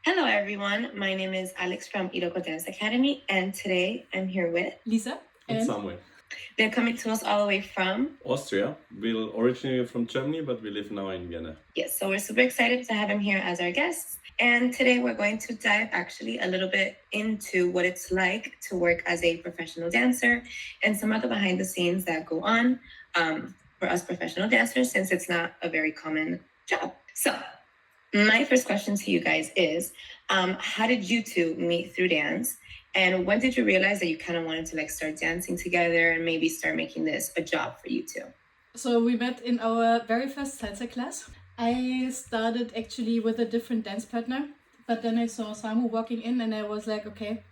Hello, everyone. My name is Alex from Iroko Dance Academy, and today I'm here with Lisa and Samuel. They're coming to us all the way from Austria. We're originally from Germany, but we live now in Vienna. Yes, so we're super excited to have him here as our guest. And today we're going to dive actually a little bit into what it's like to work as a professional dancer and some of the behind the scenes that go on for us professional dancers, since it's not a very common job. So my first question to you guys is, how did you two meet through dance? And when did you realize that you kind of wanted to start dancing together and maybe start making this a job for you two? So we met in our very first salsa class. I started actually with a different dance partner, but then I saw Samu walking in and I was like, okay,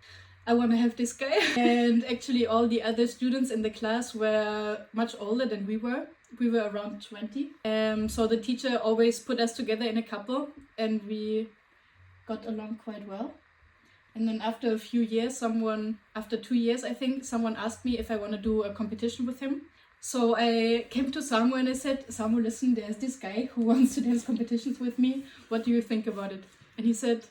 I want to have this guy. And actually all the other students in the class were much older than we were. We were around 20. So the teacher always put us together in a couple and we got along quite well. And then after a few years, after 2 years, I think, someone asked me if I want to do a competition with him. So I came to Samu and I said, Samu, listen, there's this guy who wants to dance competitions with me. What do you think about it? And he said,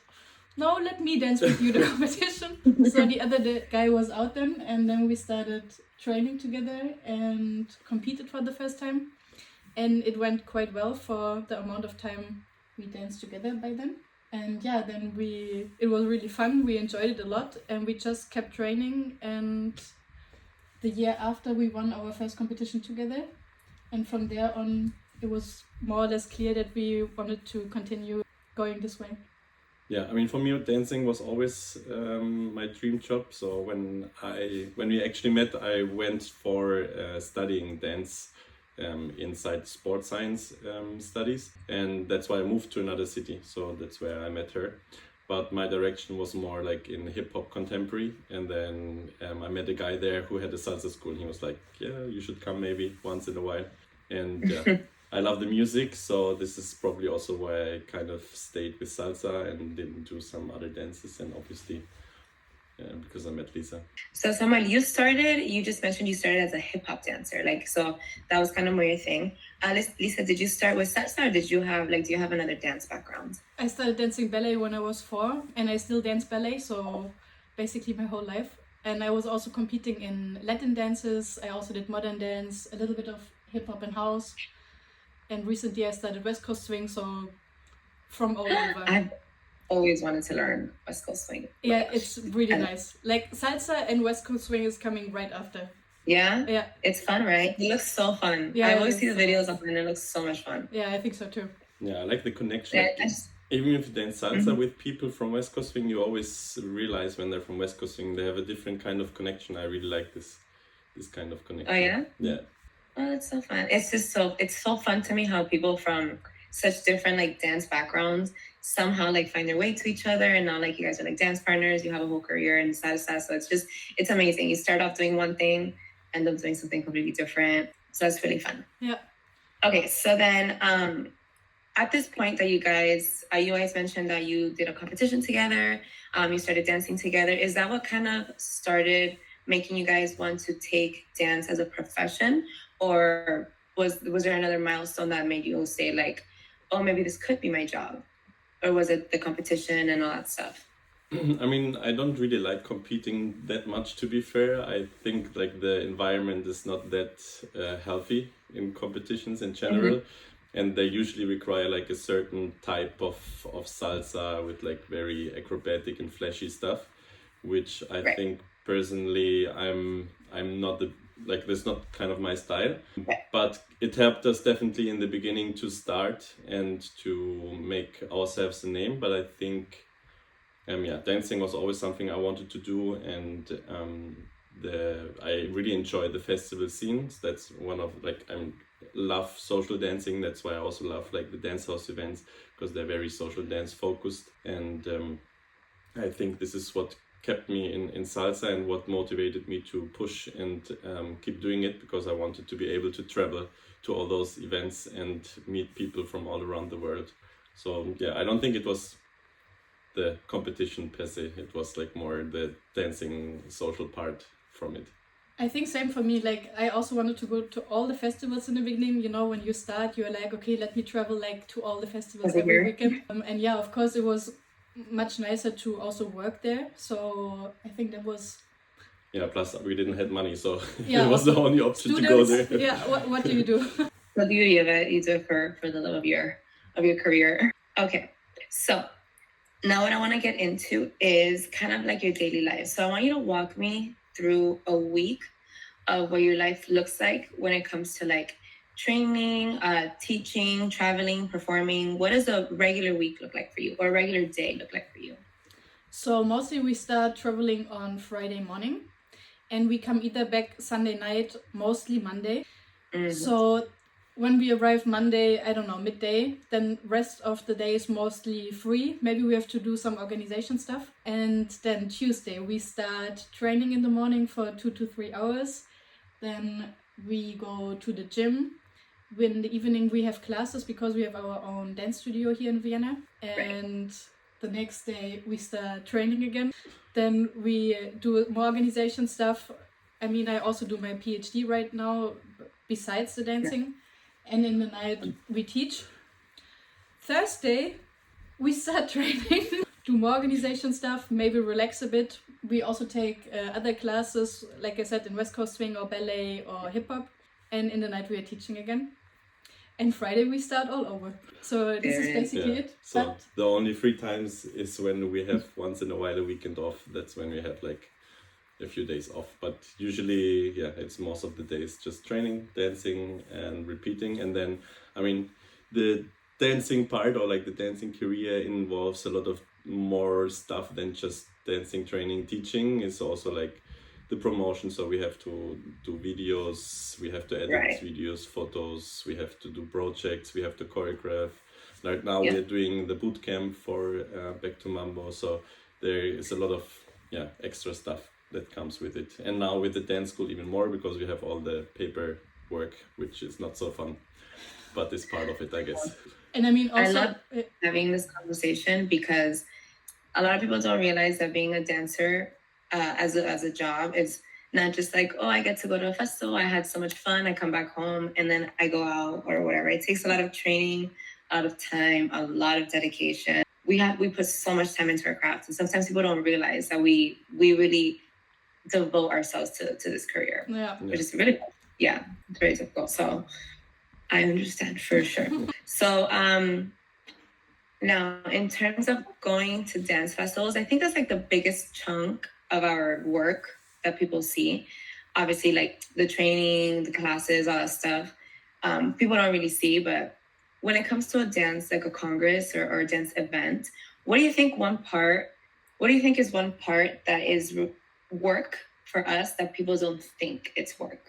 no, let me dance with you the competition. So the other guy was out then, and then we started training together and competed for the first time. And it went quite well for the amount of time we danced together by then. And yeah, then it was really fun. We enjoyed it a lot and we just kept training. And the year after we won our first competition together. And from there on, it was more or less clear that we wanted to continue going this way. Yeah, I mean, for me, dancing was always my dream job. So when we actually met, I went for studying dance inside sports science studies, and that's why I moved to another city. So that's where I met her. But my direction was more like in hip hop contemporary, and then I met a guy there who had a salsa school. And he was like, "Yeah, you should come maybe once in a while." And I love the music, so this is probably also why I kind of stayed with salsa and didn't do some other dances, and obviously because I met Lisa. So Samuel, you just mentioned you started as a hip hop dancer, so that was kind of more your thing. Lisa, did you start with salsa or do you have another dance background? I started dancing ballet when I was 4 and I still dance ballet, so basically my whole life. And I was also competing in Latin dances. I also did modern dance, a little bit of hip hop and house. And recently I started West Coast swing, so from all over. I've always wanted to learn West Coast swing. Yeah, it's really nice. Like salsa and West Coast swing is coming right after. Yeah? Yeah. It's fun, right? It looks so fun. Yeah, I always see the videos of it and it looks so much fun. Yeah, I think so too. Yeah, I like the connection. Even if you dance salsa with people from West Coast swing, you always realize when they're from West Coast swing, they have a different kind of connection. I really like this kind of connection. Oh, yeah? Yeah. Oh, that's so fun. It's so fun to me how people from such different dance backgrounds somehow find their way to each other, and now you guys are dance partners. You have a whole career in salsa, so it's amazing. You start off doing one thing, end up doing something completely different. So that's really fun. Yeah. Okay, so then at this point that you guys mentioned that you did a competition together, you started dancing together. Is that what kind of started making you guys want to take dance as a profession, or was there another milestone that made you say oh, maybe this could be my job? Or was it the competition and all that stuff? I mean, I don't really like competing that much, to be fair. I think the environment is not that healthy in competitions in general. And they usually require a certain type of salsa with very acrobatic and flashy stuff, which I think personally I'm not that's not kind of my style. But it helped us definitely in the beginning to start and to make ourselves a name. But I think dancing was always something I wanted to do, and I really enjoy the festival scenes. That's one of I love social dancing. That's why I also love the dance house events, because they're very social dance focused. And I think this is what kept me in salsa and what motivated me to push and keep doing it, because I wanted to be able to travel to all those events and meet people from all around the world. So yeah, I don't think it was the competition per se. It was more the dancing social part from it. I think same for me. I also wanted to go to all the festivals in the beginning. You know, when you start, you're okay, let me travel to all the festivals every weekend. And yeah, of course, it was much nicer to also work there. So I think that was Yeah, plus we didn't have money, so Yeah, it was the only option to go there. students. Yeah, what do you do? The beauty of it, you do it for the love of your career. Okay, so now what I want to get into is kind of like your daily life. So I want you to walk me through a week of what your life looks like when it comes to like training, teaching, traveling, performing. What does a regular week look like for you, or a regular day look like for you? So mostly we start traveling on Friday morning, and we come either back Sunday night, mostly Monday. So when we arrive Monday, I don't know, midday, then rest of the day is mostly free. Maybe we have to do some organization stuff. And then Tuesday, we start training in the morning for 2 to 3 hours. Then we go to the gym. In the evening, we have classes because we have our own dance studio here in Vienna. And the next day, we start training again. Then we do more organization stuff. I mean, I also do my PhD right now besides the dancing. And in the night, we teach. Thursday, we start training, do more organization stuff, maybe relax a bit. We also take other classes, like I said, in West Coast Swing or ballet or hip hop. And in the night, we are teaching again. And Friday, we start all over. So this is basically it. So But the only free times is when we have once in a while a weekend off. That's when we have like a few days off. But usually, yeah, it's most of the days just training, dancing, and repeating. And then, I mean, the dancing part or like the dancing career involves a lot of more stuff than just dancing, training, teaching. It's also like the promotion. So we have to do videos, we have to edit videos, photos, we have to do projects, we have to choreograph. Like now we're doing the boot camp for Back to Mambo. So there is a lot of extra stuff that comes with it. And now with the dance school even more, because we have all the paper work, which is not so fun, but it's part of it, I guess. And I mean, also, I love having this conversation because a lot of people don't realize that being a dancer as a job is not just like, oh, I get to go to a festival, I had so much fun, I come back home, and then I go out or whatever. It takes a lot of training, a lot of time, a lot of dedication. We put so much time into our craft, and sometimes people don't realize that we really devote ourselves to this career, which is really it's very difficult. So I understand for sure. So now in terms of going to dance festivals, I think that's like the biggest chunk of our work that people see. Obviously, like the training, the classes, all that stuff, people don't really see. But when it comes to a dance, like a congress or a dance event, what do you think is one part that is work for us that people don't think it's work?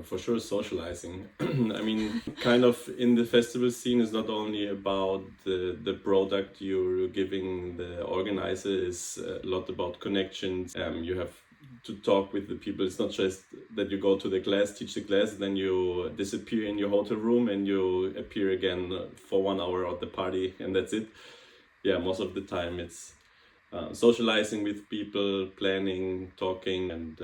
For sure, socializing. I mean, kind of in the festival scene is not only about the product you're giving the organizer, is a lot about connections. You have to talk with the people. It's not just that you go to the class, teach the class, then you disappear in your hotel room and you appear again for 1 hour at the party, and that's it. Yeah, most of the time it's socializing with people, planning, talking, and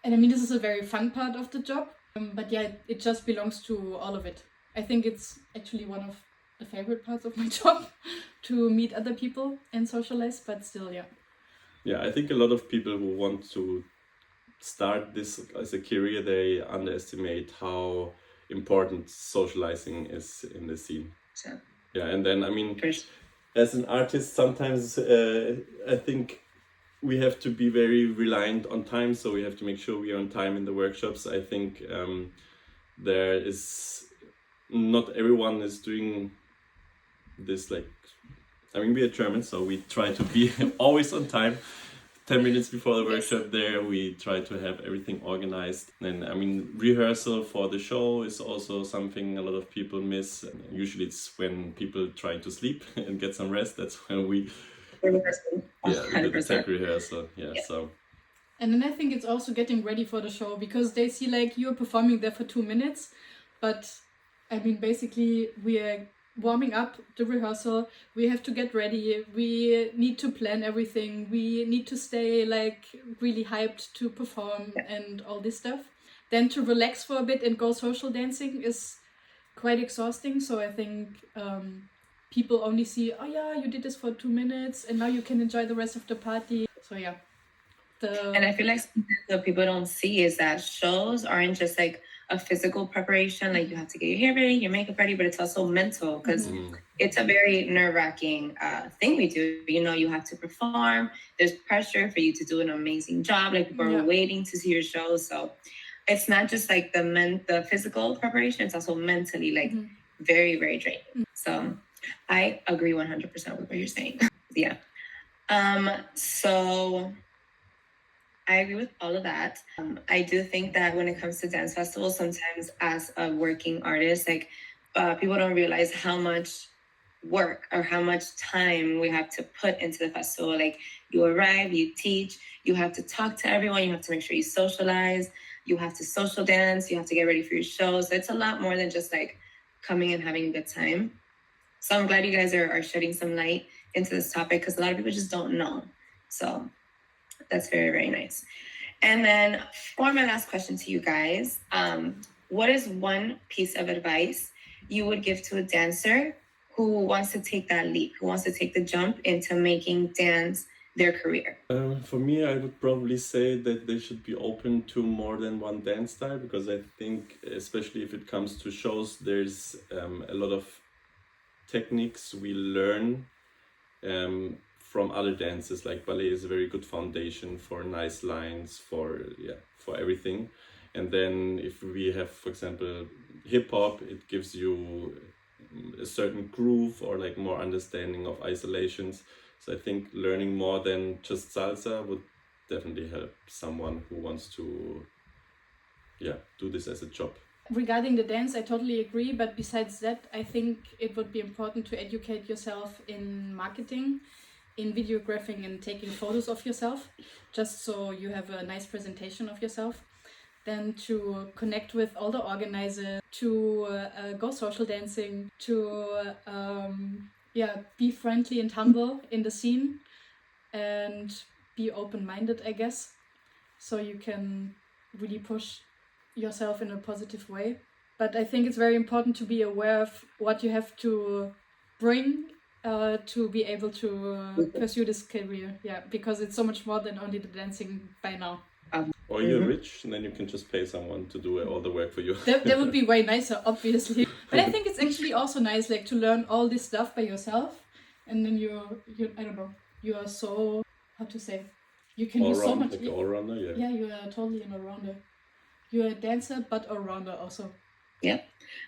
And I mean, this is a very fun part of the job, but yeah, it just belongs to all of it. I think it's actually one of the favorite parts of my job, to meet other people and socialize, but still, yeah. Yeah, I think a lot of people who want to start this as a career, they underestimate how important socializing is in the scene. So, yeah, and then, I mean, as an artist, sometimes I think we have to be very reliant on time, so we have to make sure we are on time in the workshops. I think there is not everyone is doing this. Like, I mean, we are German, so we try to be always on time. 10 minutes before the workshop there, we try to have everything organized. And I mean, rehearsal for the show is also something a lot of people miss. Usually it's when people try to sleep and get some rest. That's when we the tech rehearsal. So. And then I think it's also getting ready for the show, because they see like you're performing there for 2 minutes, but I mean, basically we are warming up the rehearsal, we have to get ready, we need to plan everything, we need to stay like really hyped to perform and all this stuff. Then to relax for a bit and go social dancing is quite exhausting. So I think people only see, oh yeah, you did this for 2 minutes and now you can enjoy the rest of the party. So yeah. And I feel like something that people don't see is that shows aren't just like a physical preparation, like you have to get your hair ready, your makeup ready, but it's also mental because it's a very nerve-wracking thing we do. You know, you have to perform. There's pressure for you to do an amazing job. Like people are waiting to see your show. So it's not just like the physical preparation, it's also mentally like very, very draining. So I agree 100% with what you're saying. Yeah. So I agree with all of that. I do think that when it comes to dance festivals, sometimes as a working artist, like people don't realize how much work or how much time we have to put into the festival. Like you arrive, you teach, you have to talk to everyone, you have to make sure you socialize, you have to social dance, you have to get ready for your show. So it's a lot more than just like coming and having a good time. So I'm glad you guys are shedding some light into this topic because a lot of people just don't know. So that's very, very nice. And then for my last question to you guys, what is one piece of advice you would give to a dancer who wants to take that leap, who wants to take the jump into making dance their career? For me, I would probably say that they should be open to more than one dance style because I think, especially if it comes to shows, there's a lot of techniques we learn from other dances. Like ballet is a very good foundation for nice lines, for everything. And then if we have, for example, hip hop, it gives you a certain groove or like more understanding of isolations. So I think learning more than just salsa would definitely help someone who wants to do this as a job. Regarding the dance, I totally agree. But besides that, I think it would be important to educate yourself in marketing, in videographing and taking photos of yourself, just so you have a nice presentation of yourself. Then to connect with all the organizers, to go social dancing, to be friendly and humble in the scene, and be open-minded, I guess, so you can really push yourself in a positive way. But I think it's very important to be aware of what you have to bring to be able to pursue this career. Yeah, because it's so much more than only the dancing by now. Or you're rich and then you can just pay someone to do all the work for you. That would be way nicer, obviously. But I think it's actually also nice, like, to learn all this stuff by yourself, and then you I don't know, you are so, how to say, you can do so much. Like all-rounder, yeah, you are totally an all-rounder. You're a dancer, but all-rounder also. Yeah,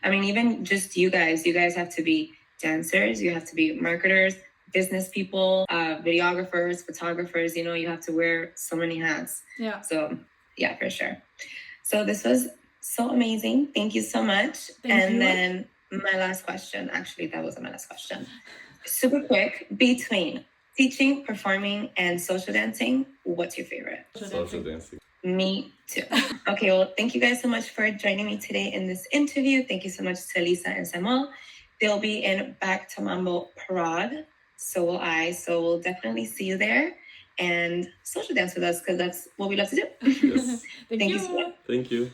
I mean, even just you guys have to be dancers, you have to be marketers, business people, videographers, photographers. You know, you have to wear so many hats. Yeah. So yeah, for sure. So this was so amazing. Thank you so much. Thank you. Then my last question, actually, that wasn't my last question. Super quick, between teaching, performing, and social dancing, what's your favorite? Social dancing. Me too. Okay, well, thank you guys so much for joining me today in this interview. Thank you so much to Lisa and Samuel. They'll be in Back to Mambo Parade. So will I. So we'll definitely see you there and social dance with us because that's what we love to do. Yes. Thank you. So much. Thank you.